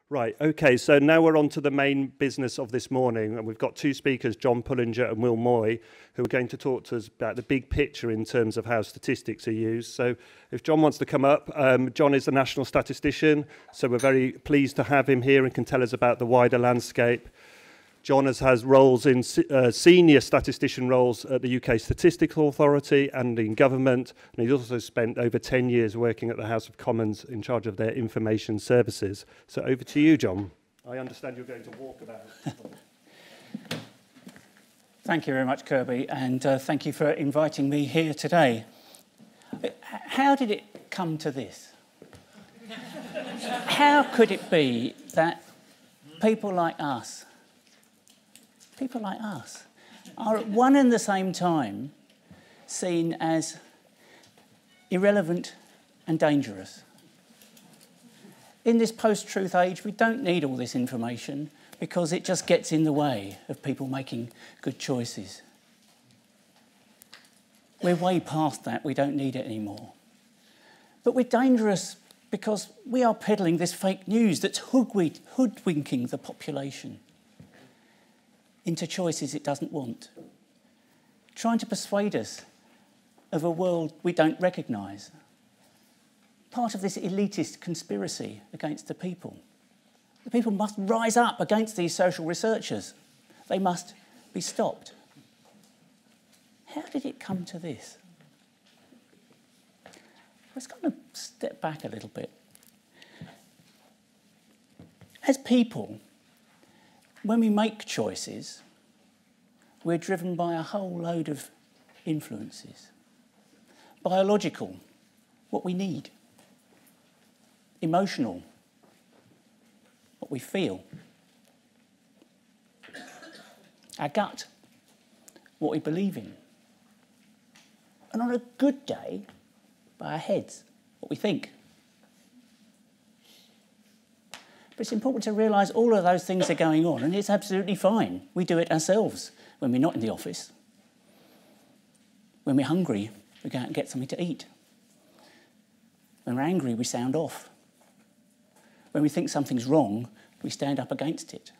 Right, okay, so now we're on to the main business of this morning, and we've got two speakers, John Pullinger and Will Moy, who are going to talk to us about the big picture in terms of how statistics are used. So if John wants to come up, John is the national statistician, so we're very pleased to have him here and can tell us about the wider landscape. John has roles in senior statistician roles at the UK Statistical Authority and in government, and he's also spent over 10 years working at the House of Commons in charge of their information services. So over to you, John. I understand you're going to walk about. Thank you very much, Kirby, and thank you for inviting me here today. How did it come to this? How could it be that people like us are at one and the same time seen as irrelevant and dangerous? In this post-truth age, we don't need all this information because it just gets in the way of people making good choices. We're way past that. We don't need it anymore. But we're dangerous because we are peddling this fake news that's hoodwinking the population into choices it doesn't want, trying to persuade us of a world we don't recognise, part of this elitist conspiracy against the people. The people must rise up against these social researchers. They must be stopped. How did it come to this? Let's kind of step back a little bit. As people, when we make choices, we're driven by a whole load of influences. Biological, what we need. Emotional, what we feel. Our gut, what we believe in. And on a good day, by our heads, what we think. But it's important to realise all of those things are going on, and it's absolutely fine. We do it ourselves when we're not in the office. When we're hungry, we go out and get something to eat. When we're angry, we sound off. When we think something's wrong, we stand up against it.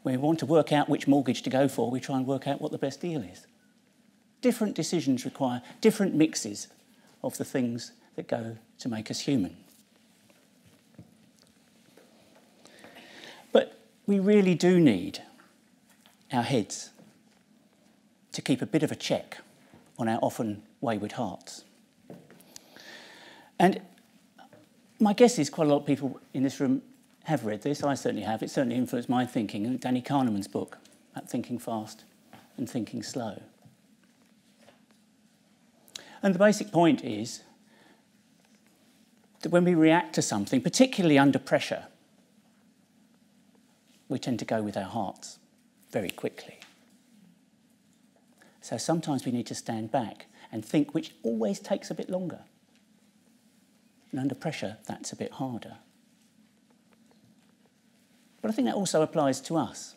When we want to work out which mortgage to go for, we try and work out what the best deal is. Different decisions require different mixes of the things that go to make us human. But we really do need our heads to keep a bit of a check on our often wayward hearts. And my guess is quite a lot of people in this room have read this. I certainly have. It certainly influenced my thinking. And Danny Kahneman's book about thinking fast and thinking slow. And the basic point is that when we react to something, particularly under pressure, we tend to go with our hearts very quickly. So sometimes we need to stand back and think, which always takes a bit longer. And under pressure, that's a bit harder. But I think that also applies to us.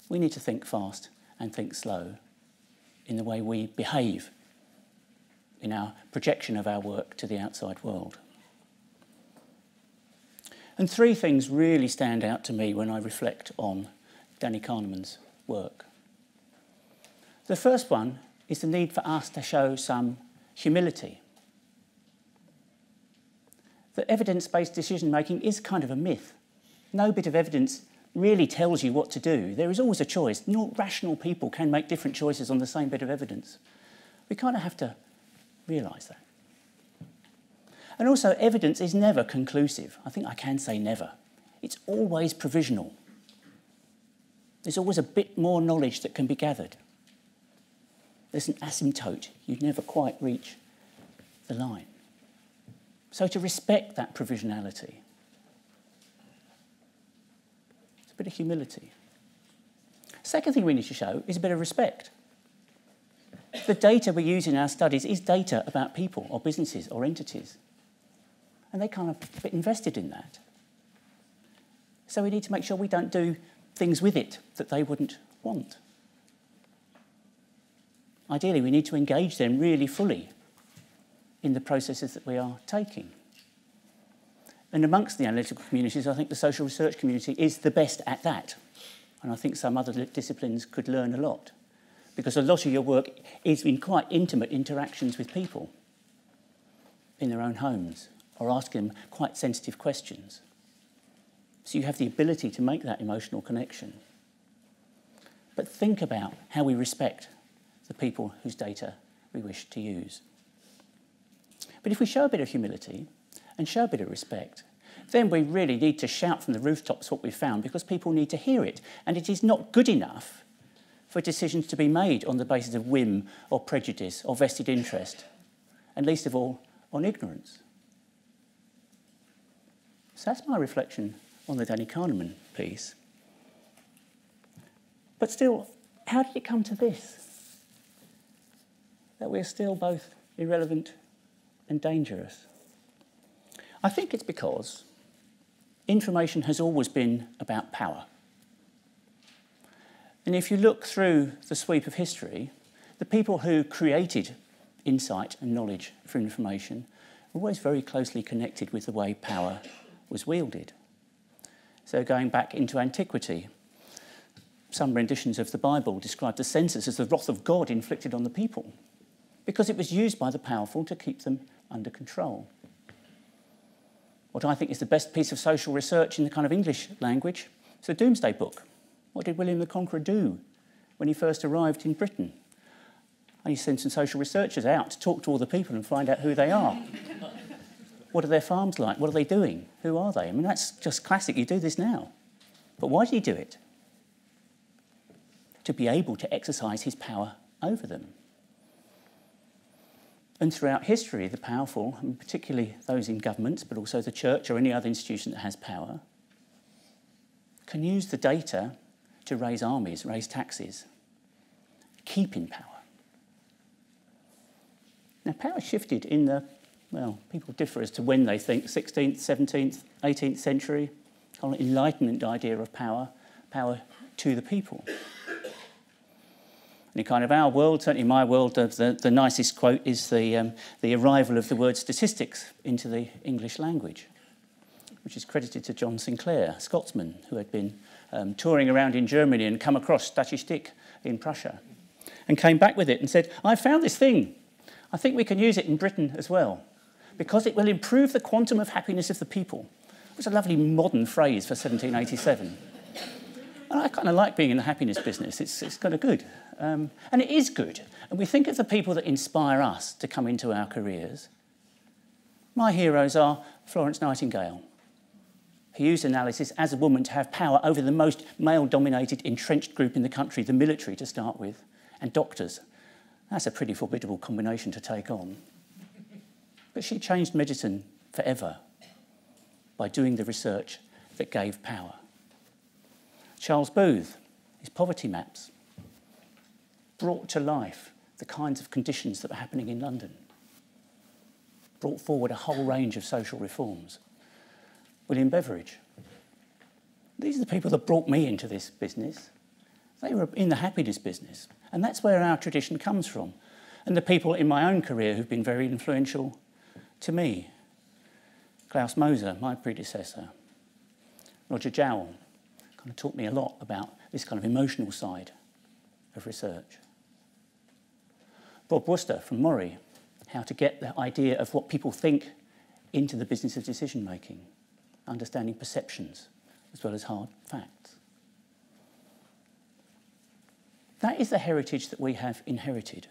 We need to think fast and think slow in the way we behave in our projection of our work to the outside world. And three things really stand out to me when I reflect on Danny Kahneman's work. The first one is the need for us to show some humility. That evidence-based decision-making is kind of a myth. No bit of evidence really tells you what to do. There is always a choice. No rational people can make different choices on the same bit of evidence. We kind of have to realise that. And also, evidence is never conclusive. I think I can say never. It's always provisional. There's always a bit more knowledge that can be gathered. There's an asymptote. You'd never quite reach the line. So to respect that provisionality, it's a bit of humility. Second thing we need to show is a bit of respect. The data we use in our studies is data about people or businesses or entities. And they kind of get invested in that. So we need to make sure we don't do things with it that they wouldn't want. Ideally, we need to engage them really fully in the processes that we are taking. And amongst the analytical communities, I think the social research community is the best at that. And I think some other disciplines could learn a lot, because a lot of your work is in quite intimate interactions with people in their own homes, or asking them quite sensitive questions. So you have the ability to make that emotional connection. But think about how we respect the people whose data we wish to use. But if we show a bit of humility and show a bit of respect, then we really need to shout from the rooftops what we've found, because people need to hear it. And it is not good enough for decisions to be made on the basis of whim or prejudice or vested interest, and least of all, on ignorance. So that's my reflection on the Danny Kahneman piece. But still, how did it come to this? That we're still both irrelevant and dangerous? I think it's because information has always been about power. And if you look through the sweep of history, the people who created insight and knowledge for information were always very closely connected with the way power was wielded. So going back into antiquity, some renditions of the Bible describe the census as the wrath of God inflicted on the people, because it was used by the powerful to keep them under control. What I think is the best piece of social research in the kind of English language is the Doomsday Book. What did William the Conqueror do when he first arrived in Britain? And he sent some social researchers out to talk to all the people and find out who they are. What are their farms like? What are they doing? Who are they? I mean, that's just classic. You do this now. But why did he do it? To be able to exercise his power over them. And throughout history, the powerful, and particularly those in governments, but also the church or any other institution that has power, can use the data to raise armies, raise taxes, keep in power. Now, power shifted in the, well, people differ as to when they think, 16th, 17th, 18th century, kind of Enlightenment idea of power, power to the people. In kind of our world, certainly my world, the nicest quote is the arrival of the word statistics into the English language, which is credited to John Sinclair, a Scotsman who had been touring around in Germany and come across Statistik in Prussia, and came back with it and said, I found this thing. I think we can use it in Britain as well, because it will improve the quantum of happiness of the people. It was a lovely modern phrase for 1787. And I kind of like being in the happiness business. It's kind of good. And it is good. And we think of the people that inspire us to come into our careers. My heroes are Florence Nightingale, who used analysis as a woman to have power over the most male-dominated entrenched group in the country, the military to start with, and doctors. That's a pretty formidable combination to take on. But she changed medicine forever by doing the research that gave power. Charles Booth, his poverty maps, brought to life the kinds of conditions that were happening in London, brought forward a whole range of social reforms. William Beveridge. These are the people that brought me into this business. They were in the happiness business, and that's where our tradition comes from. And the people in my own career who've been very influential to me. Klaus Moser, my predecessor. Roger Jowell, kind of taught me a lot about this kind of emotional side of research. Bob Worcester from Murray, how to get the idea of what people think into the business of decision making, understanding perceptions as well as hard facts. That is the heritage that we have inherited.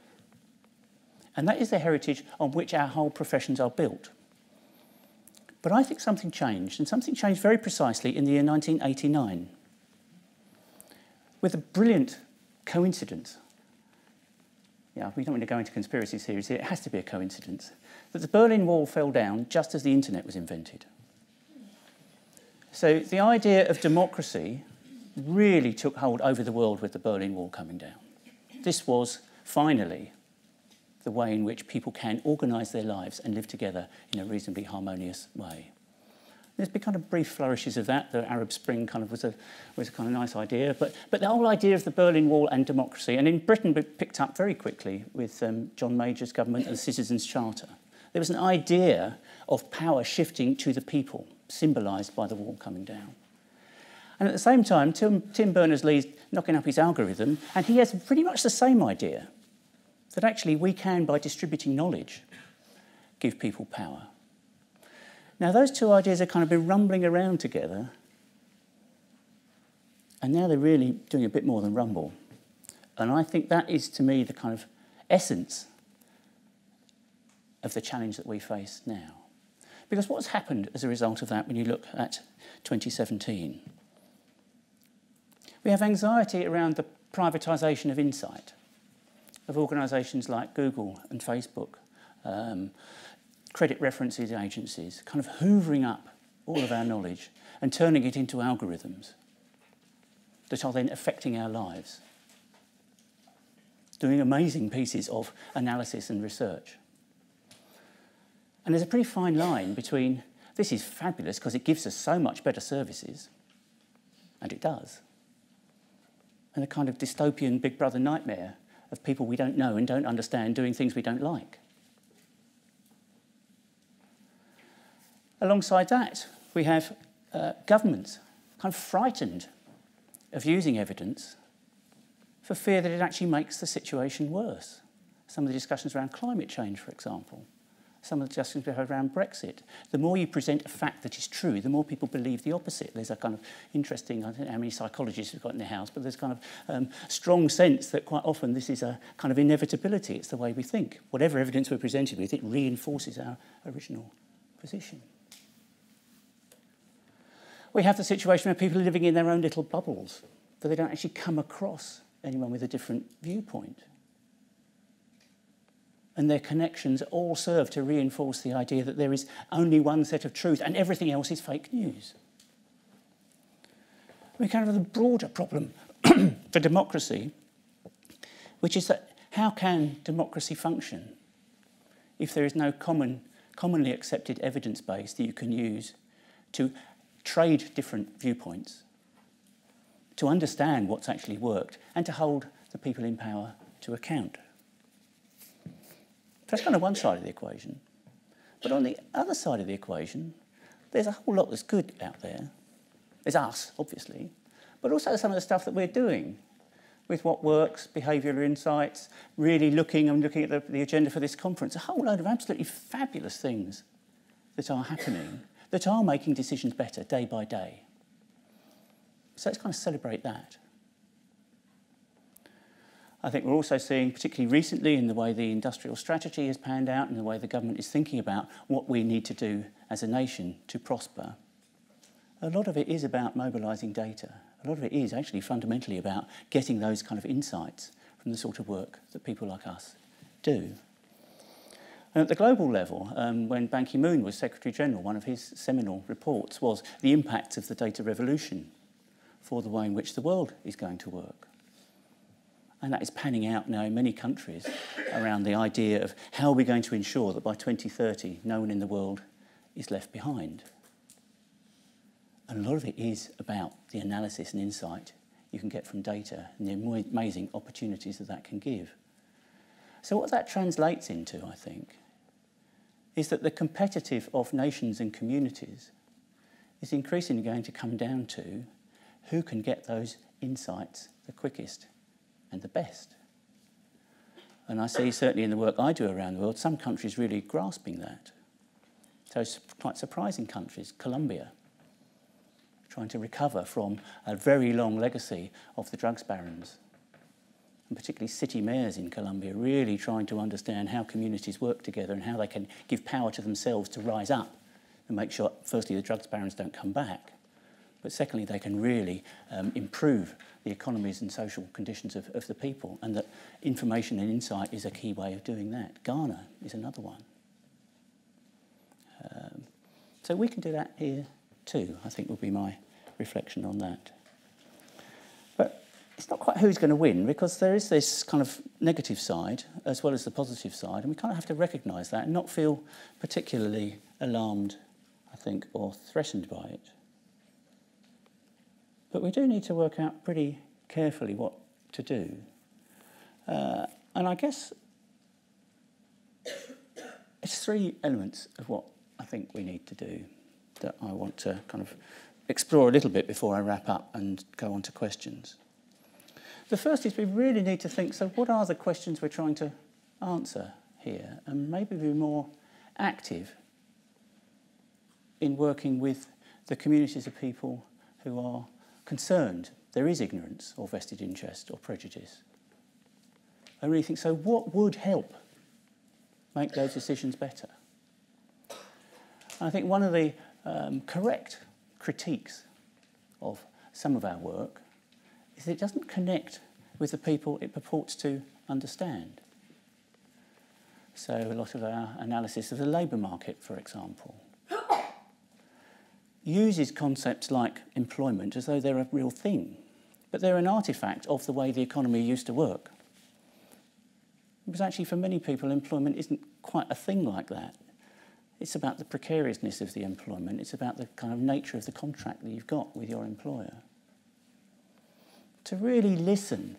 And that is the heritage on which our whole professions are built. But I think something changed, and something changed very precisely in the year 1989, with a brilliant coincidence. Yeah, we don't want to go into conspiracy theories here. It has to be a coincidence that the Berlin Wall fell down just as the internet was invented. So the idea of democracy really took hold over the world with the Berlin Wall coming down. This was finally the way in which people can organise their lives and live together in a reasonably harmonious way. There's been kind of brief flourishes of that. The Arab Spring kind of was a kind of nice idea, but the whole idea of the Berlin Wall and democracy, and in Britain it picked up very quickly with John Major's government and the Citizens' Charter. There was an idea of power shifting to the people, symbolised by the wall coming down. And at the same time, Tim Berners-Lee's knocking up his algorithm, and he has pretty much the same idea, that actually we can, by distributing knowledge, give people power. Now, those two ideas have kind of been rumbling around together, and now they're really doing a bit more than rumble. And I think that is, to me, the kind of essence of the challenge that we face now. Because what's happened as a result of that when you look at 2017? We have anxiety around the privatisation of insight, of organisations like Google and Facebook, credit references agencies, kind of hoovering up all of our knowledge and turning it into algorithms that are then affecting our lives, doing amazing pieces of analysis and research. And there's a pretty fine line between this is fabulous because it gives us so much better services, and it does, and a kind of dystopian Big Brother nightmare of people we don't know and don't understand doing things we don't like. Alongside that, we have governments kind of frightened of using evidence for fear that it actually makes the situation worse. Some of the discussions around climate change, for example. Some of the discussions we have around Brexit. The more you present a fact that is true, the more people believe the opposite. There's a kind of interesting, I don't know how many psychologists we've got in the house, but there's kind of strong sense that quite often this is a kind of inevitability. It's the way we think. Whatever evidence we're presented with, it reinforces our original position. We have the situation where people are living in their own little bubbles, that they don't actually come across anyone with a different viewpoint. And their connections all serve to reinforce the idea that there is only one set of truth and everything else is fake news. We kind of have a broader problem for democracy, which is that how can democracy function if there is no commonly accepted evidence base that you can use to trade different viewpoints, to understand what's actually worked, and to hold the people in power to account? That's kind of one side of the equation. But on the other side of the equation, there's a whole lot that's good out there. There's us, obviously, but also some of the stuff that we're doing with what works, behavioural insights, really looking at the agenda for this conference, a whole load of absolutely fabulous things that are happening, that are making decisions better day by day. So let's kind of celebrate that. I think we're also seeing, particularly recently, in the way the industrial strategy has panned out and the way the government is thinking about what we need to do as a nation to prosper. A lot of it is about mobilising data. A lot of it is actually fundamentally about getting those kind of insights from the sort of work that people like us do. And at the global level, when Ban Ki-moon was Secretary General, one of his seminal reports was the impacts of the data revolution for the way in which the world is going to work. And that is panning out now in many countries around the idea of how we're going to ensure that by 2030 no one in the world is left behind. And a lot of it is about the analysis and insight you can get from data and the amazing opportunities that that can give. So what that translates into, I think, is that the competitive of nations and communities is increasingly going to come down to who can get those insights the quickest and the best. And I see, certainly in the work I do around the world, some countries really grasping that. So it's quite surprising countries, Colombia, trying to recover from a very long legacy of the drugs barons, and particularly city mayors in Colombia really trying to understand how communities work together and how they can give power to themselves to rise up and make sure, firstly, the drugs barons don't come back, but secondly, they can really improve the economies and social conditions of the people, and that information and insight is a key way of doing that. Ghana is another one. So we can do that here too, I think would be my reflection on that. But it's not quite who's going to win, because there is this kind of negative side as well as the positive side, and we kind of have to recognise that and not feel particularly alarmed, I think, or threatened by it. But we do need to work out pretty carefully what to do. And I guess it's three elements of what I think we need to do. that I want to kind of explore a little bit before I wrap up and go on to questions. The first is we really need to think, so what are the questions we're trying to answer here? And maybe be more active in working with the communities of people who are concerned there is ignorance or vested interest or prejudice. I really think, so what would help make those decisions better? And I think one of the correct critiques of some of our work is that it doesn't connect with the people it purports to understand. So a lot of our analysis of the labour market, for example, uses concepts like employment as though they're a real thing, but they're an artefact of the way the economy used to work. Because actually for many people employment isn't quite a thing like that. It's about the precariousness of the employment, it's about the kind of nature of the contract that you've got with your employer. To really listen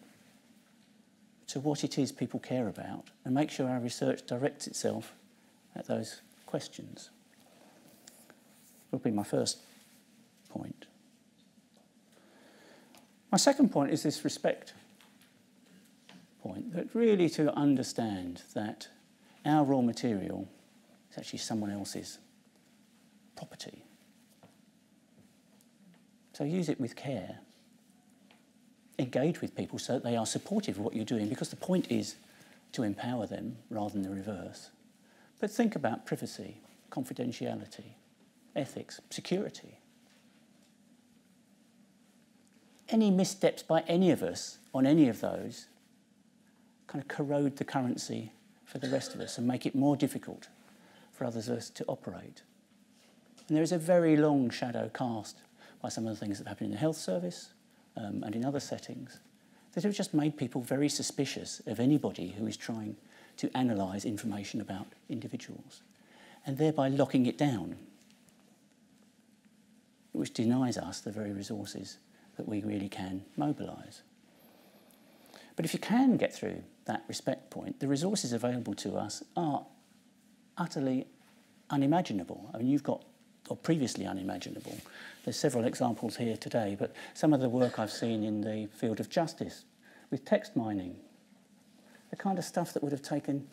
to what it is people care about and make sure our research directs itself at those questions will be my first point. My second point is this respect point, that really to understand that our raw material is actually someone else's property. So use it with care. Engage with people so that they are supportive of what you're doing, because the point is to empower them rather than the reverse. But think about privacy, confidentiality, ethics, security. Any missteps by any of us on any of those kind of corrode the currency for the rest of us and make it more difficult for others of us to operate. And there is a very long shadow cast by some of the things that happen in the health service and in other settings that have just made people very suspicious of anybody who is trying to analyse information about individuals and thereby locking it down, which denies us the very resources that we really can mobilise. But if you can get through that respect point, the resources available to us are utterly unimaginable. I mean, you've got, or previously unimaginable. There's several examples here today, but some of the work I've seen in the field of justice with text mining, the kind of stuff that would have taken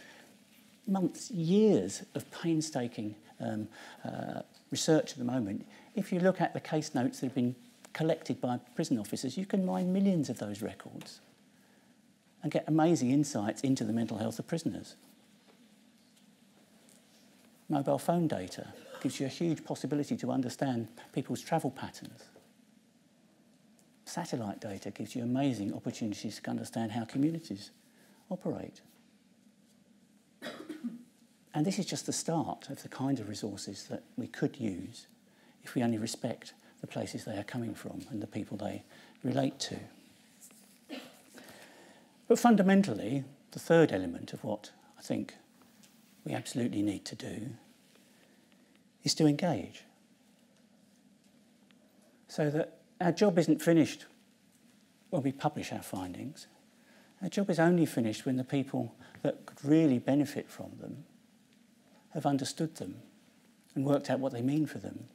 months, years of painstaking research at the moment. If you look at the case notes that have been collected by prison officers, you can mine millions of those records and get amazing insights into the mental health of prisoners. Mobile phone data gives you a huge possibility to understand people's travel patterns. Satellite data gives you amazing opportunities to understand how communities operate. And this is just the start of the kind of resources that we could use if we only respect the places they are coming from and the people they relate to. But fundamentally, the third element of what I think we absolutely need to do is to engage. So that our job isn't finished when we publish our findings. Our job is only finished when the people that could really benefit from them have understood them and worked out what they mean for them.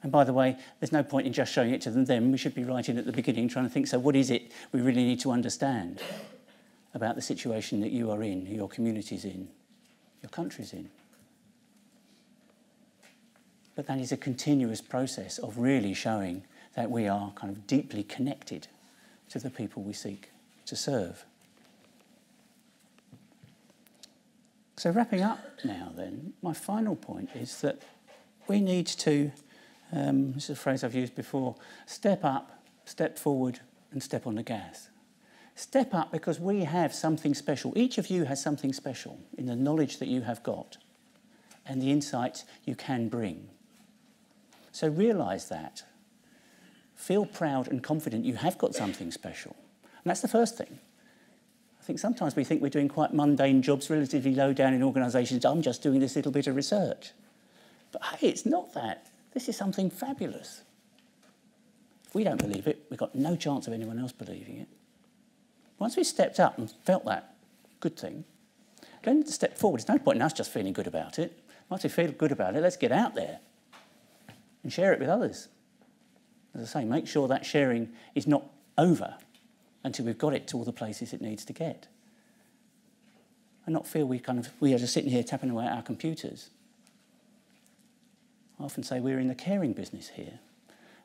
And by the way, there's no point in just showing it to them. We should be right in at the beginning trying to think, so what is it we really need to understand about the situation that you are in, your community's in, your country's in? But that is a continuous process of really showing that we are kind of deeply connected to the people we seek to serve. So wrapping up now then, my final point is that we need to, this is a phrase I've used before, step up, step forward and step on the gas. Step up because we have something special. Each of you has something special in the knowledge that you have got and the insights you can bring. So realise that. Feel proud and confident you have got something special. And that's the first thing. I think sometimes we think we're doing quite mundane jobs, relatively low down in organisations. I'm just doing this little bit of research. But hey, it's not that. This is something fabulous. If we don't believe it, we've got no chance of anyone else believing it. Once we've stepped up and felt that good thing, then to step forward. There's no point in us just feeling good about it. Once we feel good about it, let's get out there and share it with others. As I say, make sure that sharing is not over until we've got it to all the places it needs to get. And not feel we are just sitting here tapping away at our computers. I often say we're in the caring business here.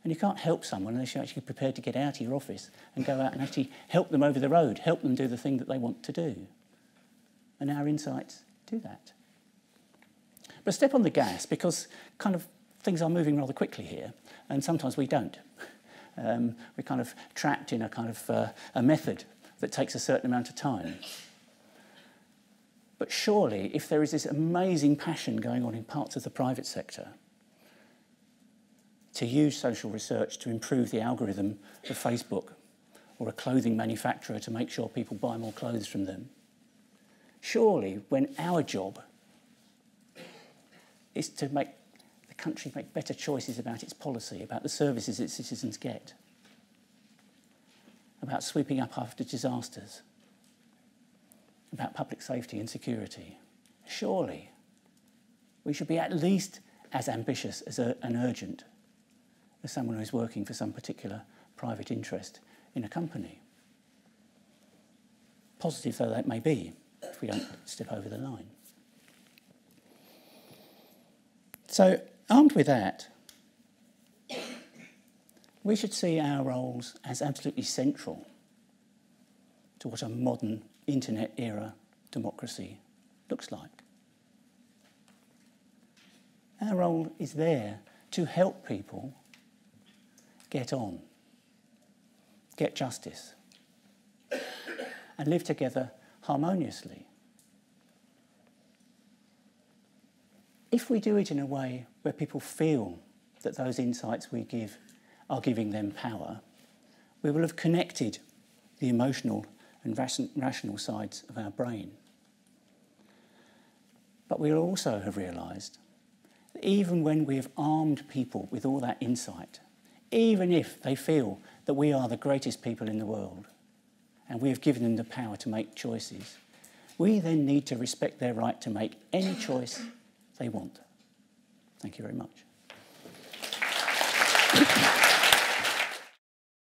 And you can't help someone unless you're actually prepared to get out of your office and go out and actually help them over the road, help them do the thing that they want to do. And our insights do that. But step on the gas, because things are moving rather quickly here, and sometimes we don't. We're kind of trapped in a method that takes a certain amount of time. But surely, if there is this amazing passion going on in parts of the private sector to use social research to improve the algorithm of Facebook or a clothing manufacturer to make sure people buy more clothes from them, surely when our job is to make the country make better choices about its policy, about the services its citizens get, about sweeping up after disasters, about public safety and security, surely we should be at least as ambitious and urgent as someone who's working for some particular private interest in a company. Positive though that may be, if we don't step over the line. So, armed with that, we should see our roles as absolutely central to what a modern internet-era democracy looks like. Our role is there to help people get on, get justice, and live together harmoniously. If we do it in a way where people feel that those insights we give are giving them power, we will have connected the emotional and rational sides of our brain. But we'll also have realised that even when we have armed people with all that insight, even if they feel that we are the greatest people in the world and we have given them the power to make choices, we then need to respect their right to make any choice they want. Thank you very much.